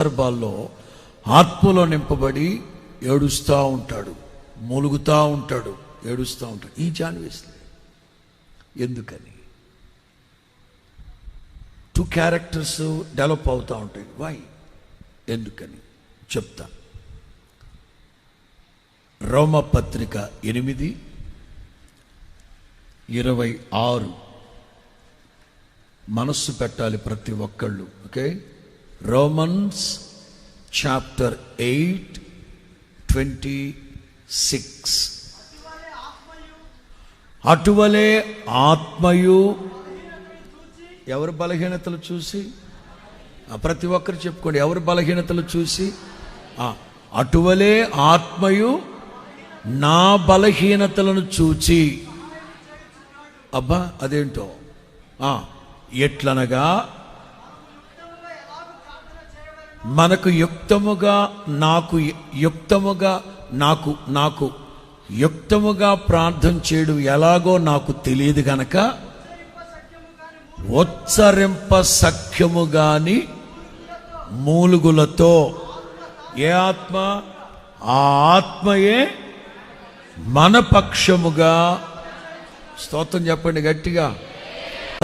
సందర్భాల్లో ఆత్మలో నింపబడి ఏడుస్తూ ఉంటాడు, మూలుగుతూ ఉంటాడు, ఏడుస్తూ ఉంటాడు. ఈ జాన్ వెస్లీ ఎందుకని? టూ క్యారెక్టర్స్ డెవలప్ అవుతూ ఉంటాయి. వై? ఎందుకని చెప్తా. రోమపత్రిక 8:26 మనస్సు పెట్టాలి ప్రతి ఒక్కళ్ళు. Okay, Romans chapter 8:26. అటువలే ఆత్మయు ఎవరి బలహీనతలు చూసి, ప్రతి ఒక్కరు చెప్పుకోండి, ఎవరి బలహీనతలు చూసి, అటువలే ఆత్మయు నా బలహీనతలను చూచి. అబ్బా అదేంటో, ఎట్లనగా మనకు యుక్తముగా ప్రార్థన చేయడం ఎలాగో నాకు తెలియదు గనక ఉచ్చరింప సఖ్యము గాని మూలుగులతో. ఏ ఆత్మ? ఆ ఆత్మయే మన పక్షముగా. స్తోత్రం చెప్పండి గట్టిగా.